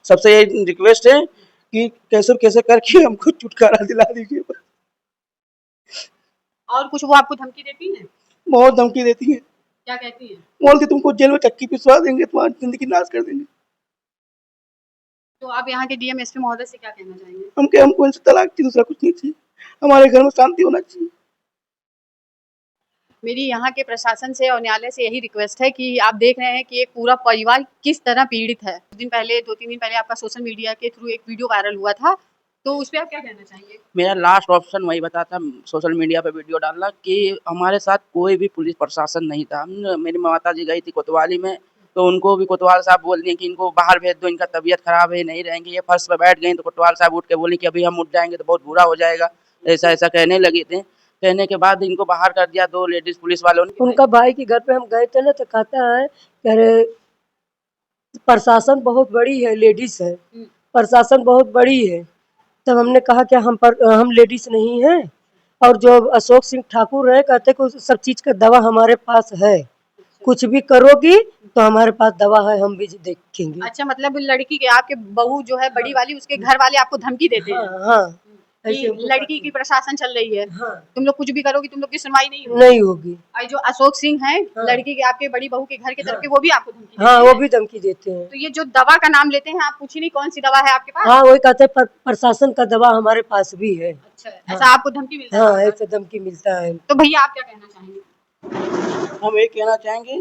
सबसे ये रिक्वेस्ट है कि कैसे कैसे करके हमको छुटकारा दिला दीजिए। और कुछ वो आपको धमकी देती है? बहुत धमकी देती है, क्या कहती है? बोलती तुमको जेल में चक्की पिसवा देंगे, तुम्हारी जिंदगी नाश कर देंगे। तो आप यहाँ के डीएम एसपी महोदय से क्या कहना चाहेंगे? हमको इनसे तलाक चाहिए, दूसरा कुछ नहीं चाहिए। हमारे घर में शांति होना चाहिए। मेरी यहाँ के प्रशासन से और न्यायालय से यही रिक्वेस्ट है कि आप देख रहे हैं कि एक पूरा परिवार किस तरह पीड़ित है। दो तीन दिन पहले आपका सोशल मीडिया के थ्रू एक वीडियो वायरल हुआ था, तो उस पे आप क्या कहना चाहेंगे? मेरा लास्ट ऑप्शन वही बताता, सोशल मीडिया पे वीडियो डालना, कि हमारे साथ कोई भी पुलिस प्रशासन नहीं था। मेरी माता जी गई थी कोतवाली में, तो उनको भी कोतवाल साहब बोल दिए कि इनको बाहर भेज दो, इनका तबीयत खराब है, नहीं रहेंगे। ये फर्श पे बैठ गई तो कोतवाल साहब उठ के बोले कि अभी हम उठ जाएंगे तो बहुत बुरा हो जाएगा, ऐसा ऐसा कहने लगे थे। कहने के बाद इनको बाहर कर दिया 2 लेडीज पुलिस वालों ने। उनका भाई के घर पे हम गए थे ना, तो कहता है कि अरे प्रशासन बहुत बड़ी है, लेडीज है, प्रशासन बहुत बड़ी है। तब हमने कहा कि हम लेडीज नहीं हैं, और जो अशोक सिंह ठाकुर है कहते कि सब चीज का दवा हमारे पास है, कुछ भी करोगी तो हमारे पास दवा है, हम भी देखेंगे। अच्छा, मतलब लड़की के आपके बहू जो है बड़ी वाली, उसके घर वाले आपको धमकी देते हैं? हाँ, कि लड़की की प्रशासन चल रही है, हाँ, तुम लोग कुछ भी करोगी, तुम लोग की सुनवाई नहीं होगी। नहीं होगी। और जो अशोक सिंह है, हाँ, लड़की के आपके बड़ी बहू के घर की तरफ के, वो भी आपको धमकी देते हाँ, हैं? वो भी धमकी देते हैं। तो ये जो दवा का नाम लेते हैं, आप पूछी नहीं कौन सी दवा है आपके पास? हाँ, वही कहते हैं प्रशासन का दवा हमारे पास भी है। अच्छा, ऐसा आपको धमकी मिलता है? हाँ, ऐसे धमकी मिलता है। तो भैया आप क्या कहना चाहेंगे? हम ये कहना चाहेंगे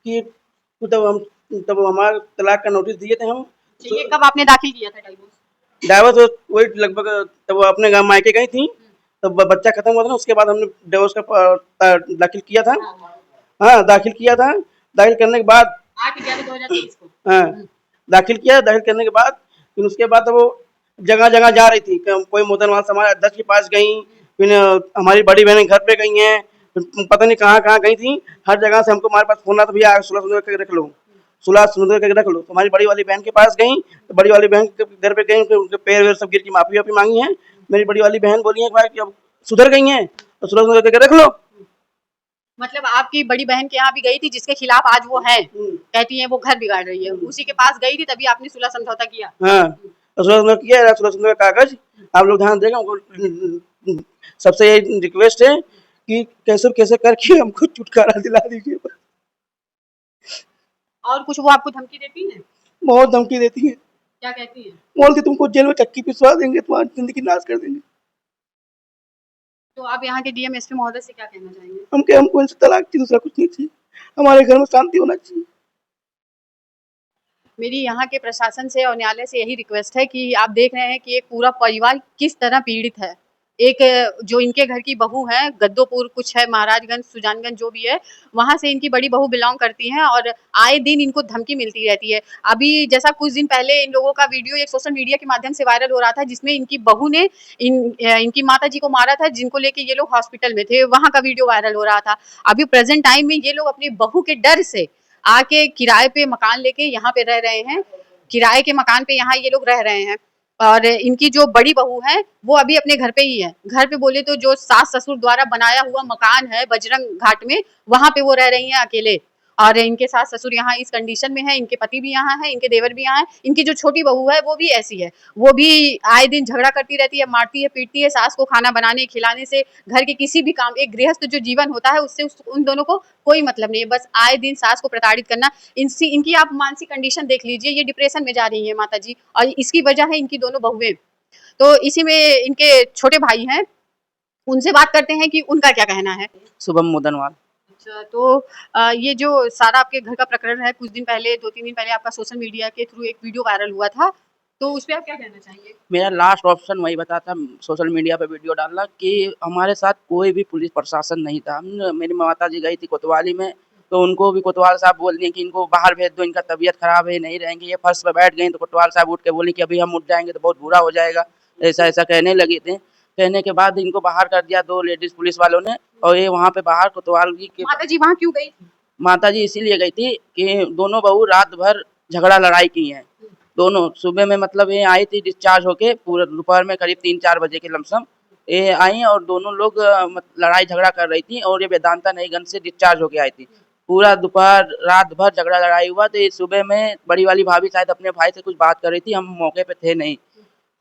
कि तब हमारे तलाक का नोटिस दिए थे हम। ये कब आपने दाखिल किया था डाइवोर्स? डाइवोर्स वही लगभग तब वो अपने गाँव मायके गई थी, तब बच्चा खत्म हुआ था ना, उसके बाद हमने डिवोर्स का दाखिल किया था। हाँ, दाखिल किया था। दाखिल करने के बाद 8/11/2023 को। हाँ, दाखिल करने के बाद फिर उसके बाद वो जगह जगह जा रही थी। कोई मोहतरमा समाज अध्यक्ष के पास गई, फिर हमारी बड़ी बहनें घर पे गई हैं, फिर पता नहीं कहाँ कहाँ गई थी। हर जगह से हमको हमारे पास फोन आता, भैया सुलह सुलह करके रख लो, सुलह सुलह करके रख लो। तो हमारी बड़ी वाली बहन के पास गई, तो बड़ी वाली बहन के घर पे गई, फिर उनके पैर वैर सब गिर के माफी वाफी मांगी है। मेरी बड़ी वाली बहन बोली है भाई कि अब सुधर गई हैं, तो सुलह सुलह करके रख लो। मतलब आपकी बड़ी बहन के यहाँ भी गई थी, जिसके खिलाफ आज वो है, कहती है वो घर बिगाड़ रही है, उसी के पास गई थी, तभी आपने सुलह समझौता किया? हाँ, तो सुलह सुलह किया है, सुलह सुलह का कागज आप लोग ध्यान देगा। हमको सबसे ये रिक्वेस्ट है कि कैसे कैसे करके हमको छुटकारा दिला दीजिए। और कुछ वो आपको धमकी देती है? बहुत धमकी देती है, क्या कहती है? बोलती तुमको जेल में चक्की पिसवा देंगे, तुम्हारी जिंदगी नाश कर देंगे। तो आप यहाँ के डीएम एसपी महोदय से क्या कहना चाहेंगे? हमको इनसे तलाक चाहिए, दूसरा कुछ नहीं चाहिए। हमारे घर में शांति होना चाहिए। मेरी यहाँ के प्रशासन से और न्यायालय से यही रिक्वेस्ट है कि आप देख रहे हैं कि एक पूरा परिवार किस तरह पीड़ित है। एक जो इनके घर की बहू है, गद्दोपुर कुछ है, महाराजगंज, सुजानगंज जो भी है, वहाँ से इनकी बड़ी बहू बिलोंग करती हैं, और आए दिन इनको धमकी मिलती रहती है। अभी जैसा कुछ दिन पहले इन लोगों का वीडियो एक सोशल मीडिया के माध्यम से वायरल हो रहा था, जिसमें इनकी बहू ने इनकी माता जी को मारा था, जिनको लेके ये लोग हॉस्पिटल में थे, वहाँ का वीडियो वायरल हो रहा था। अभी प्रेजेंट टाइम में ये लोग अपनी बहू के डर से आके किराए पे मकान लेके यहाँ पे रह रहे हैं, किराए के मकान पे यहाँ ये लोग रह रहे हैं। और इनकी जो बड़ी बहू है वो अभी अपने घर पे ही है। घर पे बोले तो जो सास ससुर द्वारा बनाया हुआ मकान है बजरंग घाट में, वहां पे वो रह रही हैं अकेले। और इनके सास ससुर यहाँ इस कंडीशन में है, इनके पति भी यहाँ है, इनके देवर भी यहाँ है। इनकी जो छोटी बहू है वो भी ऐसी है, वो भी आए दिन झगड़ा करती रहती है, मारती है, पीटती है सास को। खाना बनाने खिलाने से, घर के किसी भी काम, एक गृहस्थ जो जीवन होता है उससे उन दोनों को कोई मतलब नहीं है, बस आए दिन सास को प्रताड़ित करना। इनकी आप मानसिक कंडीशन देख लीजिए, ये डिप्रेशन में जा रही है माता जी, और इसकी वजह है इनकी दोनों बहुएं। तो इसी में इनके छोटे भाई हैं, उनसे बात करते हैं कि उनका क्या कहना है। शुभम मुदनवाल। अच्छा, तो ये जो सारा आपके घर का प्रकरण है, कुछ दिन पहले, 2-3 दिन पहले आपका सोशल मीडिया के थ्रू एक वीडियो वायरल हुआ था, तो उस पे आप क्या कहना चाहेंगे? मेरा लास्ट ऑप्शन वही बताता, सोशल मीडिया पे वीडियो डालना, कि हमारे साथ कोई भी पुलिस प्रशासन नहीं था। मेरी माता जी गई थी कोतवाली में, तो उनको भी कोतवाल साहब बोल दिए कि इनको बाहर भेज दो, इनका तबीयत खराब है, नहीं रहेंगे। ये फर्श पे बैठ गई तो कोतवाल साहब उठ के बोले कि अभी हम उठ जाएंगे तो बहुत बुरा हो जाएगा, ऐसा ऐसा कहने लगे थे। कहने के बाद इनको बाहर कर दिया 2 लेडीज पुलिस वालों ने, और ये वहाँ पे बाहर कोतवाल की माता जी वहाँ क्यों गई थी? माता जी इसीलिए गई थी कि दोनों बहू रात भर झगड़ा लड़ाई की हैं। दोनों सुबह में, मतलब ये आई थी डिस्चार्ज होके, पूरे दोपहर में करीब 3-4 बजे के लमसम ये आई, और दोनों लोग लड़ाई झगड़ा कर रही थी, और ये वेदांता नईगंज से डिस्चार्ज होके आई थी। पूरा दोपहर रात भर झगड़ा लड़ाई हुआ। तो ये सुबह में बड़ी वाली भाभी शायद अपने भाई से कुछ बात कर रही थी, हम मौके पे थे नहीं।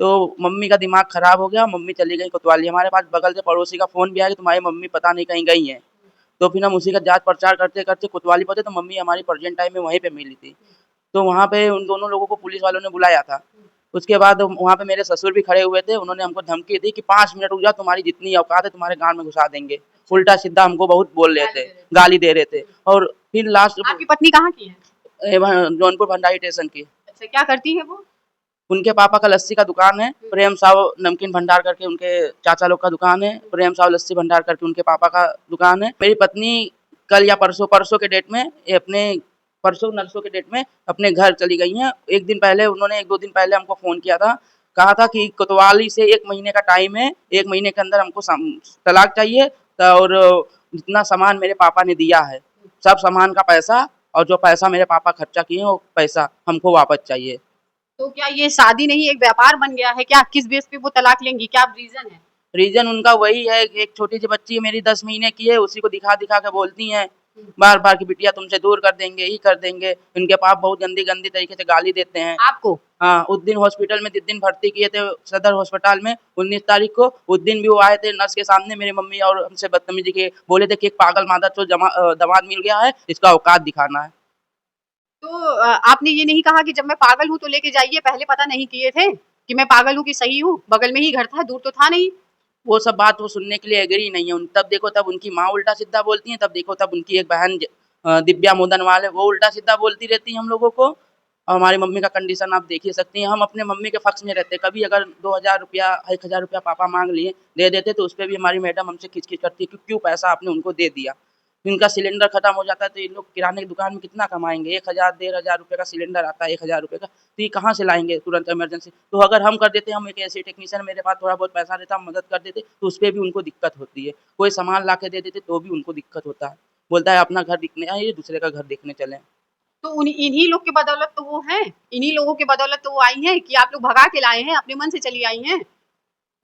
तो मम्मी का दिमाग खराब हो गया, मम्मी चली गई कोतवाली। हमारे पास बगल से पड़ोसी का फोन भी आया कि तुम्हारी मम्मी पता नहीं कहीं गई है। तो फिर हम उसी का जांच पड़ताल करते करते कोतवाली पहुंचे, तो मम्मी हमारी प्रेजेंट टाइम में वहीं पे मिली थी। तो वहाँ पे उन दोनों लोगों को पुलिस वालों ने बुलाया था। उसके बाद वहाँ पे मेरे ससुर भी खड़े हुए थे, उन्होंने हमको धमकी दी कि 5 मिनट रुक जाओ, तुम्हारी जितनी औकात है तुम्हारे गांड में घुसा देंगे। उल्टा सीधा हमको बहुत बोल रहे थे, गाली दे रहे थे। और फिर लास्ट आपकी पत्नी कहाँ की है? जौनपुर भंडारी स्टेशन की। अच्छा, क्या करती है वो? उनके पापा का लस्सी का दुकान है, प्रेम साहू नमकीन भंडार करके उनके चाचा लोग का दुकान है, प्रेम साहू लस्सी भंडार करके उनके पापा का दुकान है। मेरी पत्नी कल या परसों के डेट में ये अपने परसों नरसों के डेट में अपने घर चली गई हैं। एक दिन पहले उन्होंने 1-2 दिन पहले हमको फ़ोन किया था, कहा था कि कोतवाली से 1 महीने का टाइम है, 1 महीने के अंदर हमको तलाक चाहिए और जितना सामान मेरे पापा ने दिया है, सब सामान का पैसा और जो पैसा मेरे पापा खर्चा किए हैं वो पैसा हमको वापस चाहिए। तो क्या ये शादी नहीं एक व्यापार बन गया है क्या? किस बेस पे वो तलाक लेंगी? क्या रीजन है? रीजन उनका वही है कि एक छोटी सी बच्ची मेरी 10 महीने की है, उसी को दिखा दिखा के बोलती हैं बार बार कि बिटिया तुमसे दूर कर देंगे, ही कर देंगे। उनके पाप बहुत गंदी गंदी तरीके से गाली देते हैं आपको? हाँ। उस दिन हॉस्पिटल में जिस दिन भर्ती किए थे सदर अस्पताल में 19 तारीख को, उस दिन भी वो आए थे नर्स के सामने मेरी मम्मी और हमसे बदतमीजी के बोले थे कि एक पागल मादरचोद दामाद मिल गया है, इसका औकात दिखाना है। तो आपने ये नहीं कहा कि जब मैं पागल हूँ तो लेके जाइए, पहले पता नहीं किए थे कि मैं पागल हूँ कि सही हूँ? बगल में ही घर था, दूर तो था नहीं। वो सब बात वो सुनने के लिए एग्री नहीं है। तब देखो तब उनकी माँ उल्टा सीधा बोलती है, तब देखो तब उनकी एक बहन दिव्या मोदनवाल है, वो उल्टा सीधा बोलती रहती है हम लोगों को। और हमारी मम्मी का कंडीशन आप देख ही सकती हैं। हम अपने मम्मी के पक्ष में रहते हैं। कभी अगर 2000 रुपया 1000 रुपया पापा मांग लिए दे देते, तो उस पर भी हमारी मैडम हमसे खिचखिच करती है कि क्यों पैसा आपने उनको दे दिया। इनका सिलेंडर खत्म हो जाता है तो ये लोग किराने की दुकान में कितना कमाएंगे? 1000 1500 रुपये का सिलेंडर आता है, 1000 रुपये का, तो ये कहाँ से लाएंगे तुरंत इमरजेंसी? तो अगर हम कर देते, हम एक ऐसे टेक्नीशियन मेरे पास थोड़ा बहुत पैसा रहता, हम मदद कर देते, तो उस पर भी उनको दिक्कत होती है। कोई सामान ला के दे देते तो भी उनको दिक्कत होता है। बोलता है अपना घर दिखने आए, दूसरे का घर देखने चले। तो इन्हीं लोग के बदौलत तो वो हैं, इन्हीं लोगों के बदौलत तो वो आई हैं कि आप लोग भगा के लाए हैं, अपने मन से चली आई हैं।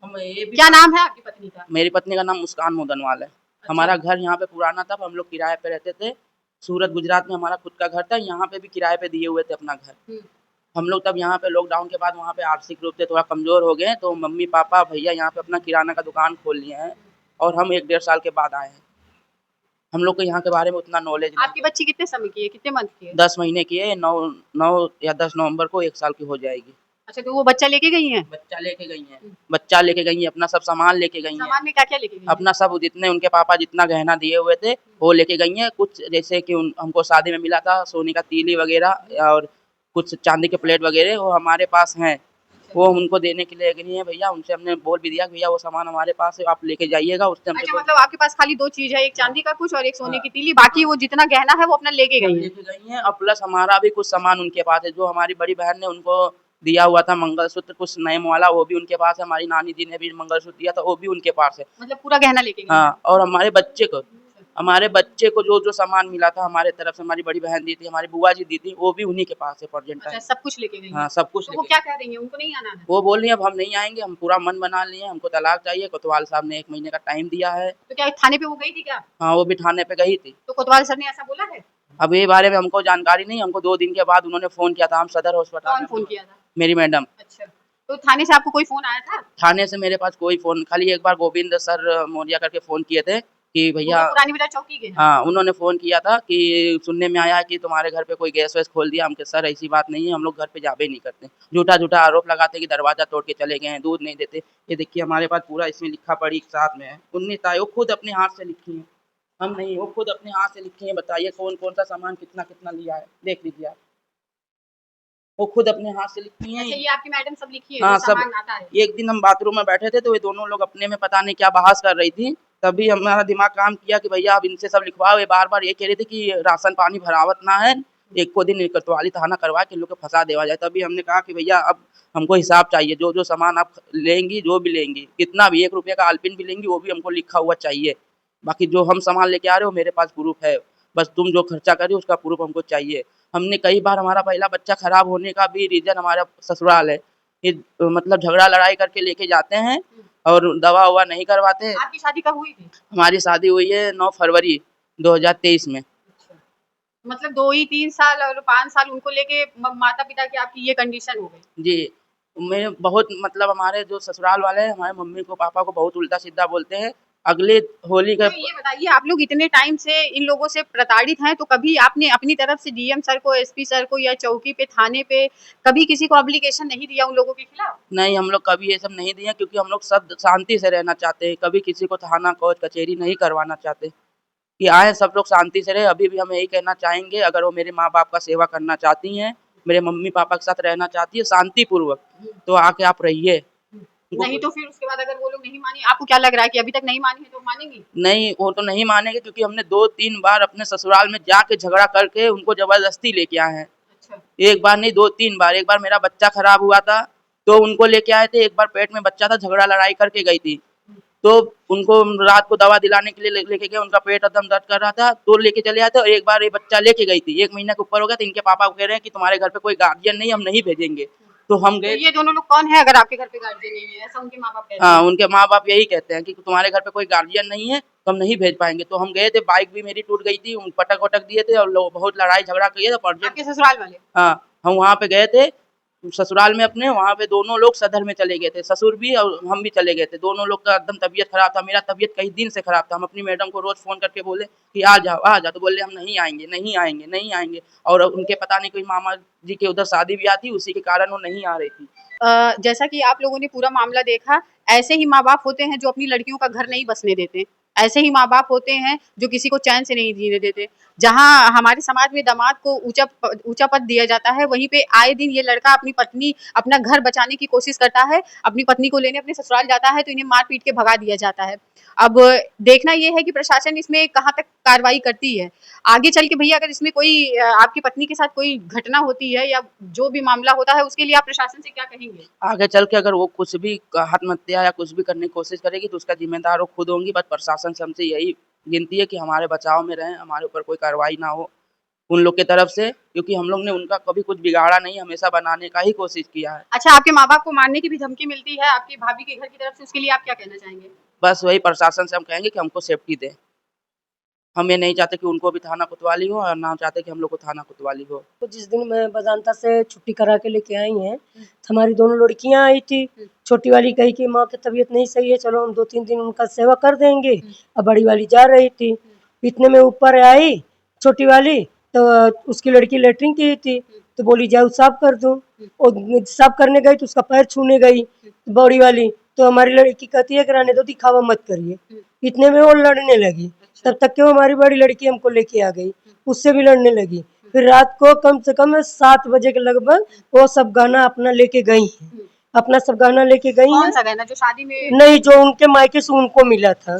क्या नाम है आपकी पत्नी का? मेरी पत्नी का नाम मुस्कान मोदनवाल है। अच्छा। हमारा घर यहाँ पे पुराना था, हम लोग किराए पे रहते थे। सूरत गुजरात में हमारा खुद का घर था, यहाँ पे भी किराए पे दिए हुए थे अपना घर। हम लोग तब यहाँ पे लॉकडाउन के बाद वहाँ पे आर्थिक रूप से थोड़ा कमज़ोर हो गए, तो मम्मी पापा भैया यहाँ पे अपना किराना का दुकान खोल लिए हैं और हम 1-1.5 साल के बाद आए हैं। हम लोग को यहाँ के बारे में उतना नॉलेज नहीं आपकी बच्ची कितने समय की है, कितने मंथ की है? 10 महीने की है, 9 या 10 नवंबर को 1 साल की हो जाएगी। अच्छा, तो वो बच्चा लेके गई हैं? बच्चा लेके गई हैं, बच्चा लेके गई हैं, अपना सब सामान लेके गई हैं। सामान में क्या-क्या लेके गई हैं? अपना सब जितने उनके पापा जितना गहना दिए हुए थे वो लेके गई हैं। कुछ जैसे कि हमको शादी में मिला था सोने का तीली वगैरह और कुछ चांदी के प्लेट वगैरह वो हमारे पास हैं, वो उनको देने के लिए एग्री हैं भैया। उनसे हमने बोल भी दिया कि भैया वो सामान हमारे पास है, आप लेके जाइएगा। उससे हमसे अच्छा, मतलब आपके पास खाली 2 चीज़ है, एक चांदी का कुछ और एक सोने की तीली, बाकी वो जितना गहना है वो अपना लेके गई हैं। लेके गई हैं और प्लस हमारा भी कुछ सामान उनके पास है, जो हमारी बड़ी बहन ने उनको दिया हुआ था मंगलसूत्र कुछ नए वाला, वो भी उनके पास है। हमारी नानी जी ने भी मंगलसूत्र दिया था, वो भी उनके पास है। मतलब पूरा गहना लेके गई हैं। हाँ, और हमारे बच्चे को जो सामान मिला था हमारे तरफ से, हमारी बड़ी बहन दी थी, हमारी बुआ जी दी थी, वो भी उन्हीं के पास है प्रेजेंट अच्छा, टाइम। सब कुछ लेके गई हैं। हाँ, सब कुछ तो वो लेके क्या कह रही हैं, उनको नहीं आना है? वो बोल रही है अब हम नहीं आएंगे, हम पूरा मन बना लिए हैं, हमको तलाक चाहिए। कोतवाल साहब ने 1 महीने का टाइम दिया है। तो क्या थाने पे वो गई थी क्या? हाँ, वो भी थाने पे गई थी। तो कोतवाल सर ने ऐसा बोला है? अब ये बारे में हमको जानकारी नहीं। हमको 2 दिन के बाद उन्होंने फ़ोन किया था, हम सदर अस्पताल कौन में। फ़ोन किया था? मेरी मैडम। अच्छा, तो थाने से आपको कोई फ़ोन आया था? थाने से मेरे पास कोई फ़ोन, खाली एक बार गोविंद सर मौर्या करके फ़ोन किए थे कि वो भैया तो पुरानी बाजार चौकी के हैं। हाँ, उन्होंने फ़ोन किया था कि सुनने में आया है कि तुम्हारे घर पे कोई गैस-वैस खोल दिया। हम कहे सर ऐसी बात नहीं है, हम लोग घर पे जाबे नहीं करते। झूठा-झूठा आरोप लगाते कि दरवाज़ा तोड़ के चले गए हैं, दूध नहीं देते। ये देखिए हमारे पास पूरा इसमें लिखा पढ़ी साथ में है। 19 तारीख वो खुद अपने हाथ से लिखी है, हम नहीं, वो खुद अपने हाथ से लिखी है। बताइए कौन-कौन सा सामान कितना-कितना लिया है, देख लीजिए आप। वो खुद अपने हाथ से लिखती हैं। अच्छा, ये आपकी मैडम सब लिखी है, हाँ, जो सब। सामान आता है। एक दिन हम बाथरूम में बैठे थे तो ये दोनों लोग अपने में पता नहीं क्या बहस कर रही थी। तभी हमारा दिमाग काम किया कि भैया आप इनसे सब लिखवाओ। ये बार-बार ये कह रहे थे कि राशन पानी भरावत ना है, एक को दिन कोतवाली थाना करवा के इन लोग को फँसा देवा जाए। तभी हमने कहा कि भैया अब हमको हिसाब चाहिए, जो सामान आप लेंगी, जो भी लेंगी, कितना भी 1 रुपये का आलपिन भी लेंगी, वो भी हमको लिखा हुआ चाहिए। बाकी जो हम सामान लेके आ रहे हो मेरे पास प्रूफ़ है, बस तुम जो खर्चा कर रही हो उसका प्रूफ़ हमको चाहिए। हमने कई बार हमारा पहला बच्चा खराब होने का भी रीज़न हमारा ससुराल है। ये मतलब झगड़ा लड़ाई करके लेके जाते हैं और दवा-ववा नहीं करवाते। आपकी शादी कब हुई थी? हमारी शादी हुई है 9 फरवरी 2023 में। अच्छा, मतलब 2 ही 3 साल और 5 साल उनको लेके माता पिता की आपकी ये कंडीशन हो गई। जी, मैं बहुत मतलब हमारे जो ससुराल वाले हैं, हमारे मम्मी को पापा को बहुत उल्टा-सीधा बोलते हैं। अगले होली तो का ये बताइए आप लोग इतने टाइम से इन लोगों से प्रताड़ित हैं, तो कभी आपने अपनी तरफ से डीएम सर को, एसपी सर को या चौकी पे, थाने पे कभी किसी को एप्लीकेशन नहीं दिया उन लोगों के खिलाफ? नहीं, हम लोग कभी ये सब नहीं दिए क्योंकि हम लोग सब शांति से रहना चाहते हैं। कभी किसी को थाना, कोर्ट, कचहरी नहीं करवाना चाहते कि आए सब लोग शांति से रहें। अभी भी हम यही कहना चाहेंगे, अगर वो मेरे माँ-बाप का सेवा करना चाहती हैं, मेरे मम्मी-पापा के साथ रहना चाहती है शांतिपूर्वक, तो आके आप रहिए। नहीं तो फिर उसके बाद अगर वो लोग नहीं माने, आपको क्या लग रहा है कि अभी तक नहीं मानी है तो मानेंगी? नहीं, वो तो नहीं मानेंगे क्योंकि हमने 2-3 बार अपने ससुराल में जाके झगड़ा करके उनको ज़बरदस्ती लेके आए हैं। अच्छा। एक बार नहीं 2-3 बार। एक बार मेरा बच्चा खराब हुआ था, तो उनको लेके आए थे। एक बार पेट में बच्चा था, झगड़ा लड़ाई करके गई थी। तो उनको रात को दवा दिलाने के लिए लेके गए, उनका पेट एकदम दर्द कर रहा था, तो लेके चले आए थे और एक बार ये बच्चा लेके गई थी। 1 महीने के ऊपर हो गया, तो इनके पापा कह रहे हैं कि तुम्हारे घर पे कोई गार्डियन नहीं है, हम नहीं भेजेंगे। तो हम तो गए। ये दोनों लोग कौन है अगर आपके घर पे गार्जियन नहीं है? ऐसा उनके माँ-बाप कहते हाँ, हैं। उनके माँ-बाप यही कहते हैं कि तुम्हारे घर पे कोई गार्डियन नहीं है, तो हम नहीं भेज पाएँगे। तो हम गए थे, बाइक भी मेरी टूट गई थी, पटक-वटक दिए थे और लोग बहुत लड़ाई झगड़ा किए थे पर आपके ससुराल वाले? हाँ, हम वहाँ पे गए थे ससुराल में अपने, वहाँ पे दोनों लोग सदर में चले गए थे, ससुर भी और हम भी चले गए थे। दोनों लोग का एकदम तबीयत खराब था, मेरा तबीयत कई दिन से खराब था। हम अपनी मैडम को रोज़ फ़ोन करके बोले कि आ जाओ, आ जाओ, तो बोले हम नहीं आएँगे, नहीं आएँगे, नहीं आएँगे और उनके पता नहीं कोई मामा जी के उधर शादी-ब्याह थी, उसी के कारण वो नहीं आ रही थी। जैसा कि आप लोगों ने पूरा मामला देखा, ऐसे ही माँ-बाप होते हैं जो अपनी लड़कियों का घर नहीं बसने देते। ऐसे ही माँ-बाप होते हैं जो किसी को चैन से नहीं जीने देते। जहाँ हमारे समाज में दामाद को ऊँचा पद दिया जाता है, वहीं पे आए दिन ये लड़का अपनी पत्नी, अपना घर बचाने की कोशिश करता है, अपनी पत्नी को लेने अपने ससुराल जाता है, तो इन्हें मार-पीट के भगा दिया जाता है। अब देखना ये है कि प्रशासन इसमें कहाँ तक कार्रवाई करती है। आगे चल के भैया अगर इसमें कोई आपकी पत्नी के साथ कोई घटना होती है या जो भी मामला होता है, उसके लिए आप प्रशासन से क्या कहेंगे? आगे चल के अगर वो कुछ भी आत्महत्या या कुछ भी करने की कोशिश करेगी तो उसका ज़िम्मेदार वो खुद होंगी। बस प्रशासन से हमसे यही विनती है कि हमारे बचाव में रहें, हमारे ऊपर कोई कार्रवाई ना हो उन लोग की तरफ से, क्योंकि हम लोग ने उनका कभी कुछ बिगाड़ा नहीं, हमेशा बनाने का ही कोशिश किया है। अच्छा, आपके माँ-बाप को मारने की भी धमकी मिलती है आपकी भाभी के घर की तरफ से, उसके लिए आप क्या कहना चाहेंगे? बस वही प्रशासन से हम कहेंगे कि हमको सेफ्टी दें। हम ये नहीं चाहते कि उनको भी थाना कोतवाली हो और ना चाहते कि हम लोग को थाना कोतवाली हो। तो जिस दिन मैं बदांता से छुट्टी करा के लेके आई हैं, तो हमारी दोनों लड़कियां आई थी। छोटी वाली कही कि माँ की तबीयत नहीं सही है, चलो हम 2-3 दिन उनका सेवा कर देंगे। अब बड़ी वाली जा रही थी, इतने में ऊपर आई छोटी वाली, तो उसकी लड़की लेटरिन की थी, तो बोली जाओ साफ कर दूं। और साफ करने गई तो उसका पैर छूने गई बड़ी वाली, तो हमारी लड़की कहती है कि रहने दो, दिखावा मत करिए। इतने में वो लड़ने लगी, तब तक के वो हमारी बड़ी लड़की हमको लेके आ गई, उससे भी लड़ने लगी। फिर रात को कम से कम 7 बजे के लगभग वो सब गहना अपना लेके गई हैं, अपना सब गहना लेके गई कौन हैं। सा गहना जो शादी में? नहीं, जो उनके मायके से उनको मिला था,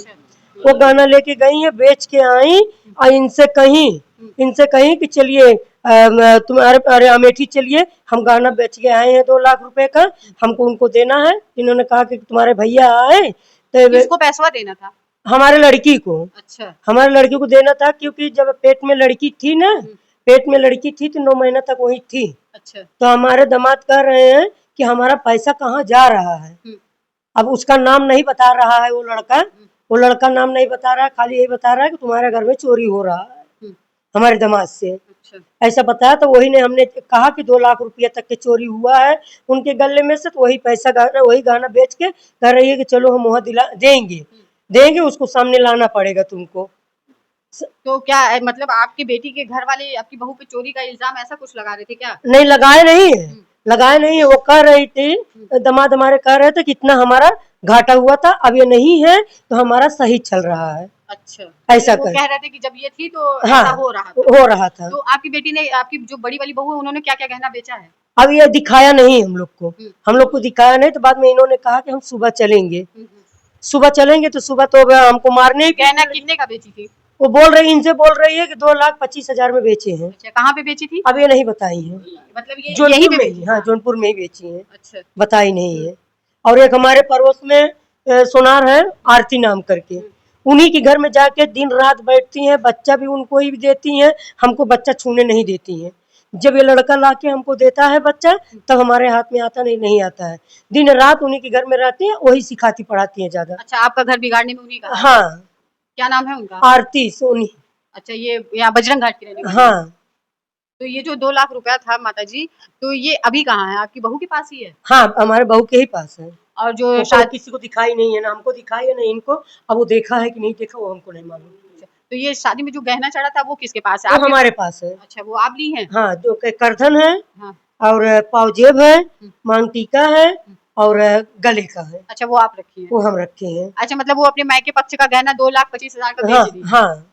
वो गहना लेके गई हैं, बेच के आई और इनसे कहीं कि चलिए तुम्हारे अरे अमेठी चलिए, हम गहना बेच के आए हैं 2 लाख रुपए का, हमको उनको देना है। इन्होंने कहा कि तुम्हारे भैया आए तो किसको पैसा देना था? हमारे लड़की को, अच्छा। हमारी लड़की को देना था, क्योंकि जब पेट में लड़की थी ना, पेट में लड़की थी तो 9 महीना तक वही थी। अच्छा। तो हमारे दामाद कह रहे हैं कि हमारा पैसा कहाँ जा रहा है। अब उसका नाम नहीं बता रहा है वो लड़का नाम नहीं बता रहा है, खाली यही बता रहा है कि तुम्हारे घर में चोरी हो रहा है हमारे दामाद से। अच्छा। ऐसा बताया, तो वही ने हमने कहा कि 2 लाख रुपया तक के चोरी हुआ है उनके गले में से, तो वही पैसा वही गहना बेच के कह रही है कि चलो हम वहाँ दिला देंगे, उसको सामने लाना पड़ेगा तुमको। तो क्या मतलब आपकी बेटी के घर वाले आपकी बहू पे चोरी का इल्जाम ऐसा कुछ लगा रहे थे क्या? नहीं, लगाए नहीं है। वो कह रही थी, दामाद हमारे कह रहे थे कि इतना हमारा घाटा हुआ था, अब ये नहीं है तो हमारा सही चल रहा है। अच्छा। ऐसा वो कह रहे थे कि जब ये थी तो हाँ, ऐसा हो रहा था। तो आपकी बेटी ने, आपकी जो बड़ी वाली बहू है, उन्होंने क्या क्या गहना बेचा है? अब ये दिखाया नहीं हम लोग को दिखाया नहीं, तो बाद में इन्होंने कहा कि हम सुबह चलेंगे तो सुबह तो हमको मारने। गहना कितने का बेची थी? वो इनसे बोल रही है कि 2,25,000 में बेचे हैं। अच्छा, कहाँ पे बेची थी? अब ये नहीं बताई है, मतलब ये जौनपुर यहीं पे में बेची? ही, हाँ जौनपुर में ही बेची है, अच्छा। बताई नहीं है। और एक हमारे पड़ोस में सोनार है आरती नाम करके, उन्हीं के घर में जाके दिन रात बैठती हैं, बच्चा भी उनको ही देती हैं, हमको बच्चा छूने नहीं देती हैं। जब ये लड़का लाके हमको देता है बच्चा, तब हमारे हाथ में आता नहीं आता है। दिन रात उन्हीं के घर में रहती हैं, वही सिखाती पढ़ाती हैं ज्यादा। अच्छा, आपका घर बिगाड़ने में उन्हीं का? हाँ। क्या नाम है उनका? आरती सोनी। अच्छा, ये यहाँ बजरंग घाट की रहने वाली? हाँ। तो ये जो 2 लाख रुपया था माता जी, तो ये अभी कहाँ है? आपकी बहू के पास ही है? हाँ, हमारे बहू के ही पास है। और जो वो शादी किसी को दिखाई नहीं है, ना हमको दिखाई है, ना इनको। अब वो देखा है कि नहीं देखा वो हमको नहीं मालूम। तो ये शादी में जो गहना चढ़ा था वो किसके पास है? वो आपके हमारे पास है। अच्छा, वो आप ली हैं? हाँ, जो करधन है हाँ। और पावजेब है, मांग टीका है और गले का है, अच्छा, वो आप रखी हैं। वो हम रखे हैं। अच्छा, मतलब वो अपने मायके पक्ष का गहना 2,25,000 का हाँ बेच दी। हाँ,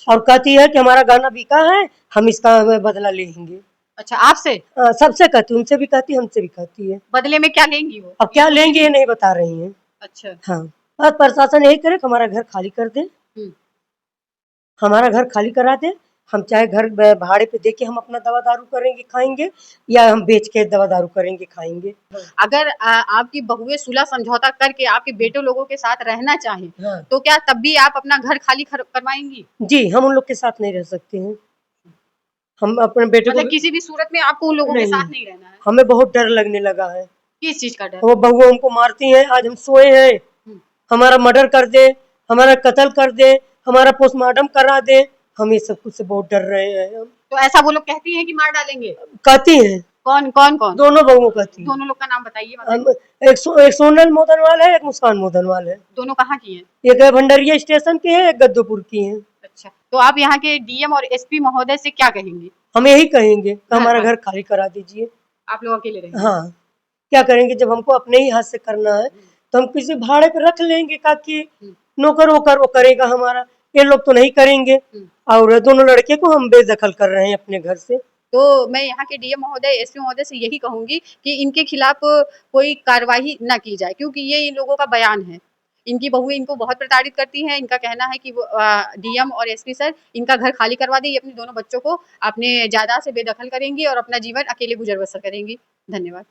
और कहती है कि हमारा गाना बिका है, हम इसका बदला लेंगे। अच्छा, आपसे? सबसे कहती, उनसे भी कहती, हमसे भी कहती है। बदले में क्या लेंगी वो? अब क्या लेंगे ये नहीं बता रही हैं। अच्छा। हाँ, बस प्रशासन यही करे कि हमारा घर खाली कर दे, हुँ। हमारा घर खाली करा दे। हम चाहे घर भाड़े पे दे के हम अपना दवा दारू करेंगे खाएंगे, या हम बेच के दवा दारू करेंगे खाएंगे। अगर आपकी बहुएं सुलह समझौता करके आपके बेटे लोगों के साथ रहना चाहें, हाँ। तो क्या तब भी आप अपना घर खाली करवाएंगी? जी, हम उन लोग के साथ नहीं रह सकते हैं। हम अपने बेटे को मतलब किसी भी सूरत में आपको उन लोगों के नहीं, साथ नहीं रहना है? हमें बहुत डर लगने लगा है। किस चीज का डर? वो बहू हमको मारती हैं, आज हम सोए हैं, हुँ। हमारा मर्डर कर दे, हमारा कत्ल कर दे, हमारा पोस्टमार्टम करा दे, हम ये सब कुछ से बहुत डर रहे हैं हम। तो ऐसा वो लोग कहती हैं कि मार डालेंगे? कहती हैं, कौन कौन कौन? दोनों बहुओं कहती हैं। दोनों लोग का नाम बताइए। हम एक सोनल मोदनवाल है, एक मुस्कान मोदनवाल है। दोनों कहाँ की हैं? एक भंडरिया स्टेशन की है, एक गद्दोपुर की है। अच्छा, तो आप यहाँ के डीएम और एसपी महोदय से क्या कहेंगे? हम यही कहेंगे कि हमारा घर खाली करा दीजिए। आप लोग अकेले रहेंगे? हाँ, क्या करेंगे जब हमको अपने ही हाथ से करना है, तो हम किसी भाड़े पे रख लेंगे ताकि नौकर वोकर वो करेगा हमारा, ये लोग तो नहीं करेंगे। और दोनों लड़के को हम बेदखल कर रहे हैं अपने घर से। तो मैं यहाँ के डीएम महोदय, एसपी महोदय से यही कहूंगी कि इनके खिलाफ कोई कार्रवाई ना की जाए, क्योंकि ये इन लोगों का बयान है। इनकी बहुएं इनको बहुत प्रताड़ित करती हैं। इनका कहना है कि वो डीएम और एसपी सर इनका घर खाली करवा दें, ये अपने दोनों बच्चों को अपने जायदाद से बेदखल करेंगी और अपना जीवन अकेले गुजर बसर करेंगी। धन्यवाद।